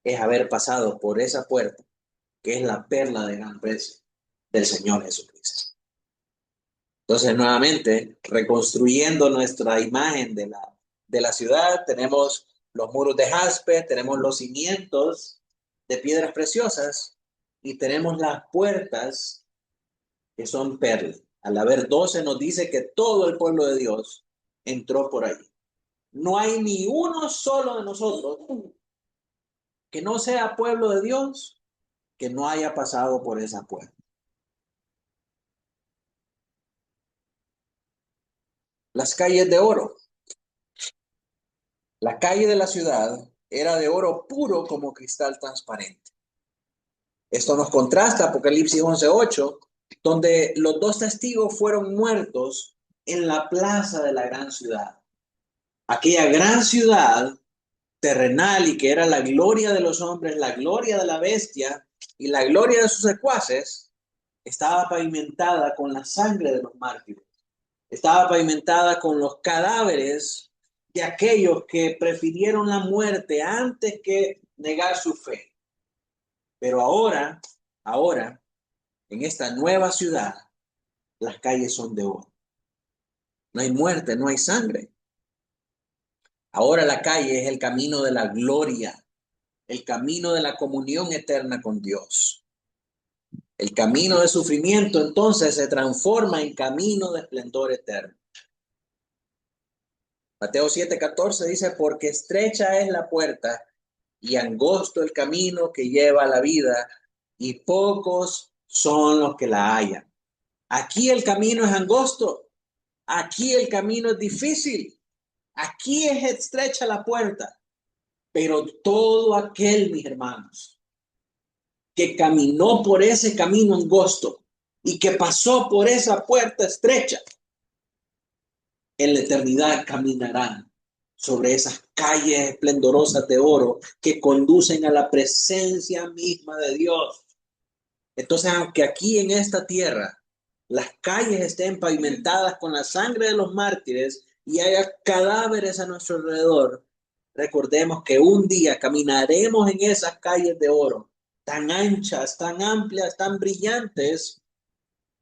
es haber pasado por esa puerta, que es la perla de gran precio del Señor Jesucristo. Entonces, nuevamente, reconstruyendo nuestra imagen de la ciudad, tenemos los muros de jaspe, tenemos los cimientos de piedras preciosas y tenemos las puertas que son perlas. Al haber 12 nos dice que todo el pueblo de Dios entró por ahí. No hay ni uno solo de nosotros que no sea pueblo de Dios que no haya pasado por esa puerta. Las calles de oro. La calle de la ciudad era de oro puro como cristal transparente. Esto nos contrasta Apocalipsis 11:8, donde los dos testigos fueron muertos en la plaza de la gran ciudad. Aquella gran ciudad terrenal y que era la gloria de los hombres, la gloria de la bestia y la gloria de sus secuaces, estaba pavimentada con la sangre de los mártires. Estaba pavimentada con los cadáveres de aquellos que prefirieron la muerte antes que negar su fe. Pero ahora, en esta nueva ciudad, las calles son de oro. No hay muerte, no hay sangre. Ahora la calle es el camino de la gloria, el camino de la comunión eterna con Dios. El camino de sufrimiento entonces se transforma en camino de esplendor eterno. Mateo 7:14 dice, porque estrecha es la puerta y angosto el camino que lleva a la vida, y pocos son los que la hallan. Aquí el camino es angosto, aquí el camino es difícil, aquí es estrecha la puerta, pero todo aquel, mis hermanos, que caminó por ese camino angosto y que pasó por esa puerta estrecha, en la eternidad caminarán sobre esas calles esplendorosas de oro que conducen a la presencia misma de Dios. Entonces, aunque aquí en esta tierra las calles estén pavimentadas con la sangre de los mártires y haya cadáveres a nuestro alrededor, recordemos que un día caminaremos en esas calles de oro, tan anchas, tan amplias, tan brillantes,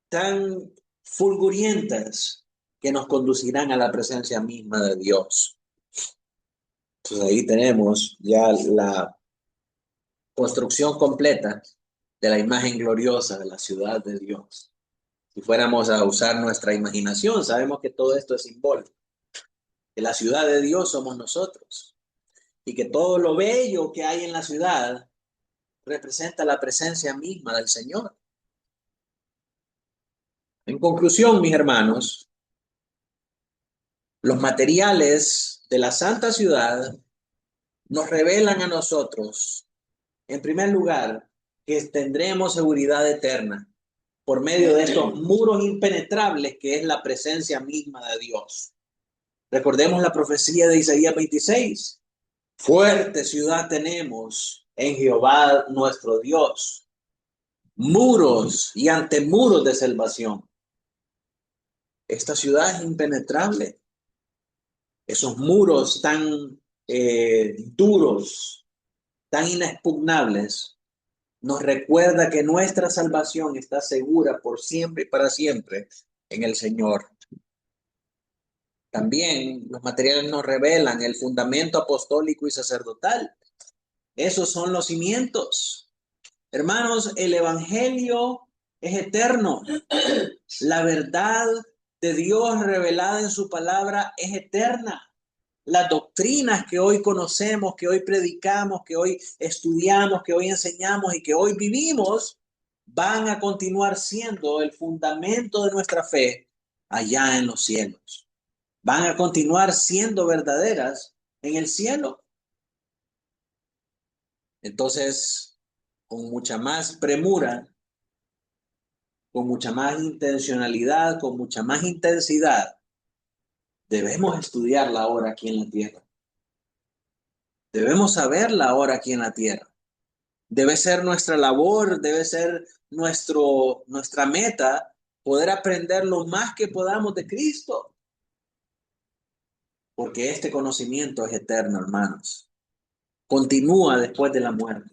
tan fulgurientas, que nos conducirán a la presencia misma de Dios. Entonces ahí tenemos ya la construcción completa de la imagen gloriosa de la ciudad de Dios. Si fuéramos a usar nuestra imaginación, sabemos que todo esto es simbólico, que la ciudad de Dios somos nosotros y que todo lo bello que hay en la ciudad representa la presencia misma del Señor. En conclusión, mis hermanos, los materiales de la santa ciudad nos revelan a nosotros, en primer lugar, que tendremos seguridad eterna por medio de estos muros impenetrables que es la presencia misma de Dios. Recordemos la profecía de Isaías 26. Fuerte ciudad tenemos en Jehová nuestro Dios, muros y antemuros de salvación. Esta ciudad es impenetrable. Esos muros tan duros, tan inexpugnables, nos recuerda que nuestra salvación está segura por siempre y para siempre en el Señor. También los materiales nos revelan el fundamento apostólico y sacerdotal. Esos son los cimientos. Hermanos, el evangelio es eterno. La verdad de Dios revelada en su palabra es eterna. Las doctrinas que hoy conocemos, que hoy predicamos, que hoy estudiamos, que hoy enseñamos y que hoy vivimos, van a continuar siendo el fundamento de nuestra fe allá en los cielos. Van a continuar siendo verdaderas en el cielo. Entonces, con mucha más premura, con mucha más intencionalidad, con mucha más intensidad, debemos estudiarla ahora aquí en la tierra. Debemos saberla ahora aquí en la tierra. Debe ser nuestra labor, debe ser nuestra meta, poder aprender lo más que podamos de Cristo. Porque este conocimiento es eterno, hermanos. Continúa después de la muerte.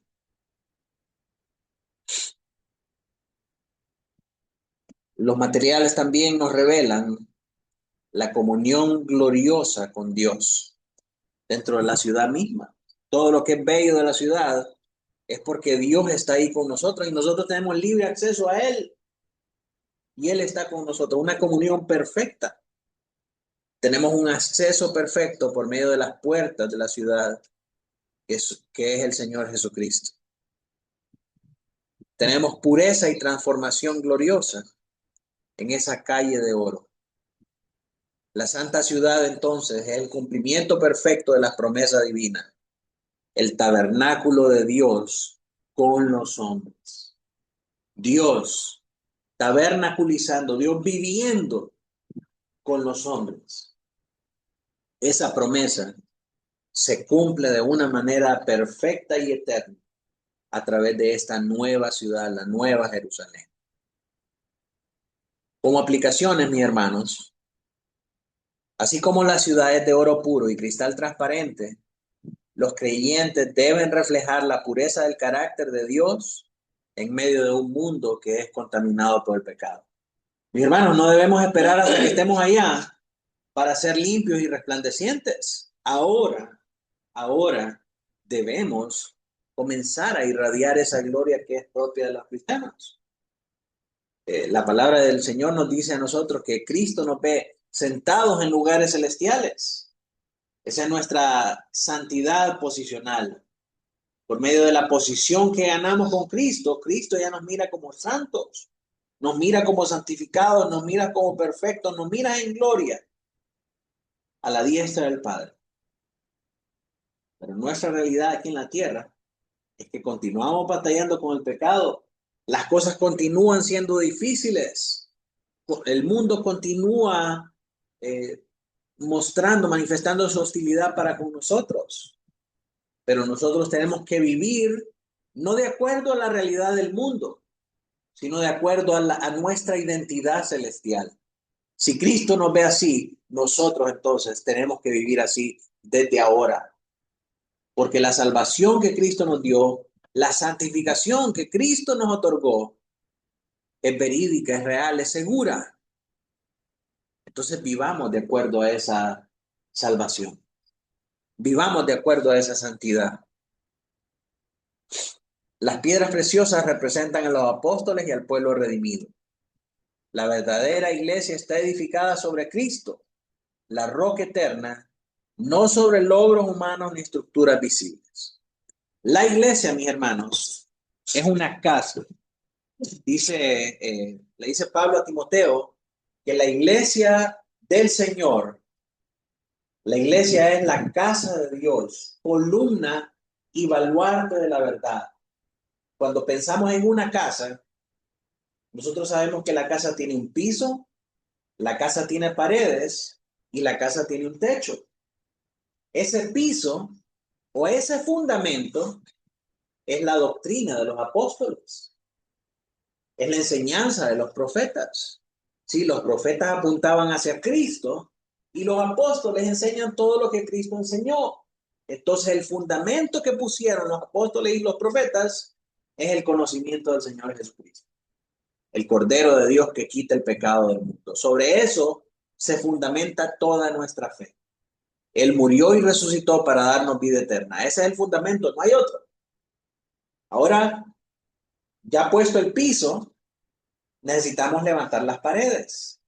Los materiales también nos revelan la comunión gloriosa con Dios dentro de la ciudad misma. Todo lo que es bello de la ciudad es porque Dios está ahí con nosotros y nosotros tenemos libre acceso a Él. Y Él está con nosotros, una comunión perfecta. Tenemos un acceso perfecto por medio de las puertas de la ciudad, que es el Señor Jesucristo. Tenemos pureza y transformación gloriosa en esa calle de oro. La santa ciudad entonces es el cumplimiento perfecto de las promesas divinas, el tabernáculo de Dios con los hombres. Dios tabernaculizando, Dios viviendo con los hombres. Esa promesa se cumple de una manera perfecta y eterna a través de esta nueva ciudad, la nueva Jerusalén. Como aplicaciones, mis hermanos, así como la ciudad es de oro puro y cristal transparente, los creyentes deben reflejar la pureza del carácter de Dios en medio de un mundo que es contaminado por el pecado. Mis hermanos, no debemos esperar hasta que estemos allá para ser limpios y resplandecientes. Ahora debemos comenzar a irradiar esa gloria que es propia de los cristianos. La palabra del Señor nos dice a nosotros que Cristo nos ve sentados en lugares celestiales. Esa es nuestra santidad posicional. Por medio de la posición que ganamos con Cristo, Cristo ya nos mira como santos, nos mira como santificados, nos mira como perfectos, nos mira en gloria a la diestra del Padre. Pero nuestra realidad aquí en la tierra es que continuamos batallando con el pecado. Las cosas continúan siendo difíciles. El mundo continúa manifestando su hostilidad para con nosotros. Pero nosotros tenemos que vivir no de acuerdo a la realidad del mundo, sino de acuerdo a nuestra identidad celestial. Si Cristo nos ve así, nosotros entonces tenemos que vivir así desde ahora. Porque la salvación que Cristo nos dio, la santificación que Cristo nos otorgó, es verídica, es real, es segura. Entonces vivamos de acuerdo a esa salvación. Vivamos de acuerdo a esa santidad. Las piedras preciosas representan a los apóstoles y al pueblo redimido. La verdadera iglesia está edificada sobre Cristo, la roca eterna, no sobre logros humanos ni estructuras visibles. La iglesia, mis hermanos, es una casa. Le dice Pablo a Timoteo que la iglesia del Señor, la iglesia es la casa de Dios, columna y baluarte de la verdad. Cuando pensamos en una casa, nosotros sabemos que la casa tiene un piso, la casa tiene paredes y la casa tiene un techo. Ese piso o ese fundamento es la doctrina de los apóstoles, es la enseñanza de los profetas. Sí, los profetas apuntaban hacia Cristo y los apóstoles enseñan todo lo que Cristo enseñó. Entonces el fundamento que pusieron los apóstoles y los profetas es el conocimiento del Señor Jesucristo, el Cordero de Dios que quita el pecado del mundo. Sobre eso se fundamenta toda nuestra fe. Él murió y resucitó para darnos vida eterna. Ese es el fundamento, no hay otro. Ahora, ya puesto el piso, necesitamos levantar las paredes.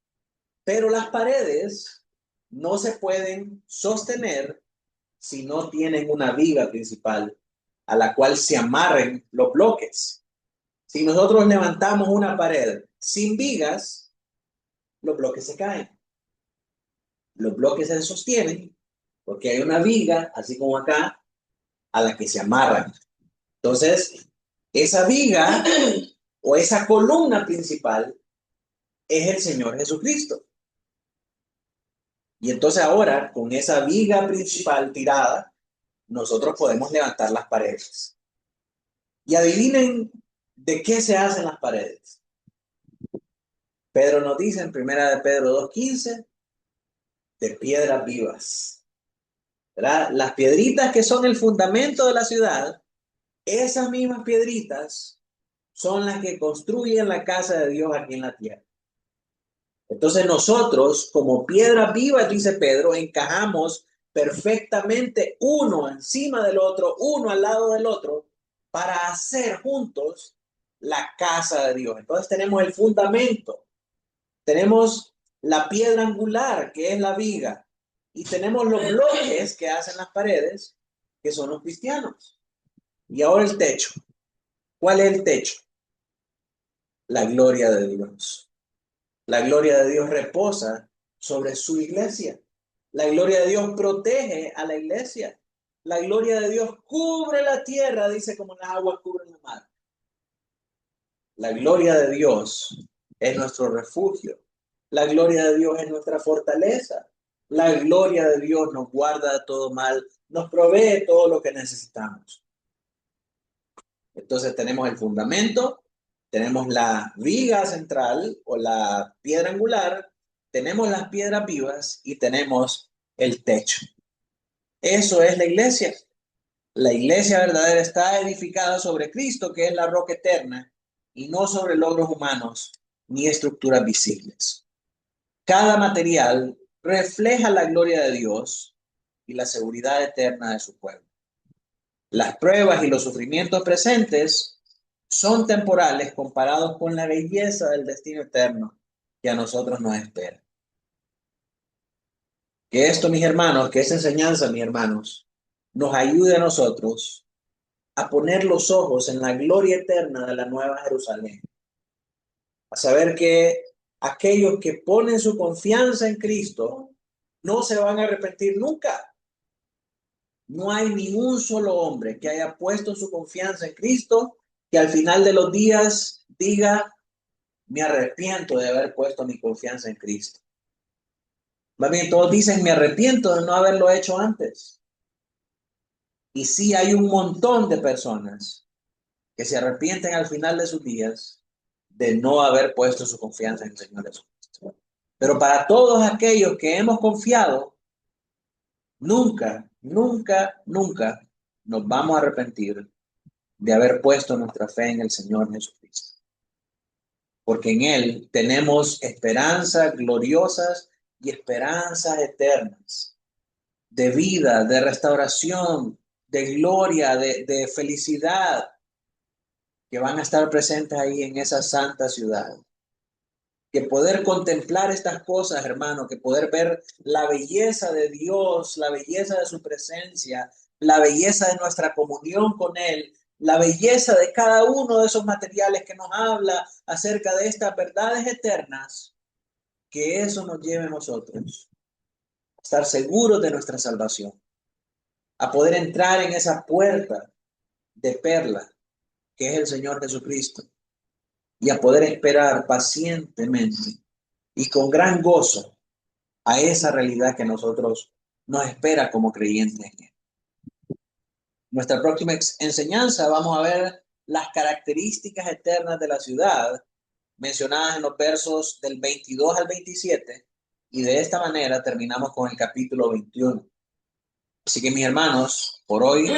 Pero las paredes no se pueden sostener si no tienen una viga principal a la cual se amarren los bloques. Si nosotros levantamos una pared sin vigas, los bloques se caen. Los bloques se sostienen porque hay una viga, así como acá, a la que se amarran. Entonces, esa viga o esa columna principal es el Señor Jesucristo. Y entonces ahora, con esa viga principal tirada, nosotros podemos levantar las paredes. Y adivinen de qué se hacen las paredes. Pedro nos dice en 1 de Pedro 2:15, de piedras vivas. ¿Verdad? Las piedritas que son el fundamento de la ciudad, esas mismas piedritas son las que construyen la casa de Dios aquí en la tierra. Entonces nosotros, como piedras vivas, dice Pedro, encajamos perfectamente uno encima del otro, uno al lado del otro, para hacer juntos la casa de Dios. Entonces tenemos el fundamento, tenemos la piedra angular, que es la viga, y tenemos los bloques que hacen las paredes, que son los cristianos. Y ahora el techo. ¿Cuál es el techo? La gloria de Dios. La gloria de Dios reposa sobre su iglesia. La gloria de Dios protege a la iglesia. La gloria de Dios cubre la tierra, dice, como las aguas cubren la mar. La gloria de Dios es nuestro refugio. La gloria de Dios es nuestra fortaleza. La gloria de Dios nos guarda de todo mal, nos provee todo lo que necesitamos. Entonces tenemos el fundamento, tenemos la viga central o la piedra angular, tenemos las piedras vivas y tenemos el techo. Eso es la iglesia. La iglesia verdadera está edificada sobre Cristo, que es la roca eterna, y no sobre logros humanos ni estructuras visibles. Cada material refleja la gloria de Dios y la seguridad eterna de su pueblo. Las pruebas y los sufrimientos presentes son temporales comparados con la belleza del destino eterno que a nosotros nos espera. Que esto, mis hermanos, que esa enseñanza, mis hermanos, nos ayude a nosotros a poner los ojos en la gloria eterna de la Nueva Jerusalén. A saber que aquellos que ponen su confianza en Cristo no se van a arrepentir nunca. No hay ni un solo hombre que haya puesto su confianza en Cristo que al final de los días diga, me arrepiento de haber puesto mi confianza en Cristo. Más bien, todos dicen, me arrepiento de no haberlo hecho antes. Y sí hay un montón de personas que se arrepienten al final de sus días de no haber puesto su confianza en el Señor Jesucristo. Pero para todos aquellos que hemos confiado, nunca, nunca, nunca nos vamos a arrepentir de haber puesto nuestra fe en el Señor Jesucristo. Porque en Él tenemos esperanzas gloriosas y esperanzas eternas. de vida, de restauración, de gloria, de felicidad, que van a estar presentes ahí en esa santa ciudad. Que poder contemplar estas cosas, hermano, que poder ver la belleza de Dios, la belleza de su presencia, la belleza de nuestra comunión con Él, la belleza de cada uno de esos materiales que nos habla acerca de estas verdades eternas, que eso nos lleve a nosotros a estar seguros de nuestra salvación, a poder entrar en esa puerta de perla que es el Señor Jesucristo y a poder esperar pacientemente y con gran gozo a esa realidad que nosotros nos espera como creyentes en Él. Nuestra próxima enseñanza vamos a ver las características eternas de la ciudad mencionadas en los versos del 22 al 27 y de esta manera terminamos con el capítulo 21. Así que mis hermanos, por hoy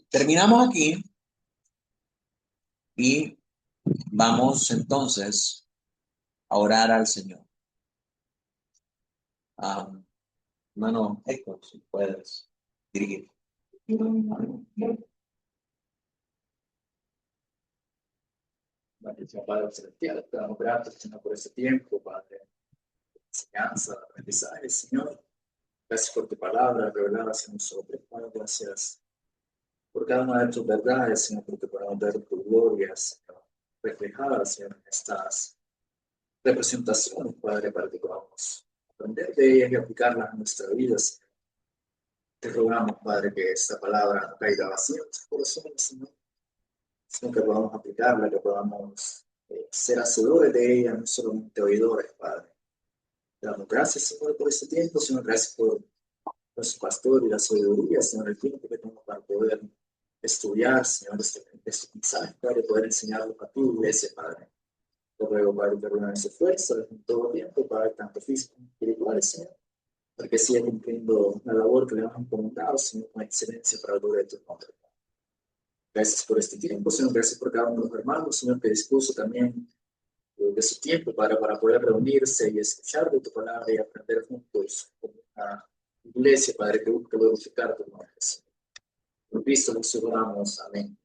terminamos aquí y vamos entonces a orar al Señor. Hermano Héctor, si puedes dirigir. Señor Padre Celestial, te damos gracias, Señor, por este tiempo, Padre, enseñanza, aprendizaje, Señor. Gracias por tu palabra revelada hacia nosotros, Padre. Gracias por cada una de tus verdades, Señor, porque podemos ver tu gloria, Señor, reflejada, Señor, en estas representaciones, Padre, para que podamos aprender de ellas y aplicarlas a nuestra vida, Señor. Te rogamos, Padre, que esta palabra no caiga vacía en nuestros corazones, Señor, sino que podamos aplicarla, que podamos ser hacedores de ella, no solamente oidores, Padre. Te damos gracias, Señor, por este tiempo, Señor, gracias por nuestro pastor y la sabiduría, Señor, el tiempo que tenemos para poder estudiar, Señor, este mensaje, Padre, poder enseñarlo a tu iglesia, Padre. Te ruego, Padre, que reúnas esfuerzo en todo tiempo, Padre, tanto físico como espiritual, Señor, para que siga cumpliendo la labor que le hemos encomendado, Señor, con excelencia para el gloria de tu nombre. Gracias por este tiempo, Señor, gracias por cada uno de los hermanos, Señor, que dispuso también de su tiempo para poder reunirse y escuchar de tu palabra y aprender juntos como una iglesia, Padre, que busca glorificar tu nombre. Por Cristo nos oramos. Amén.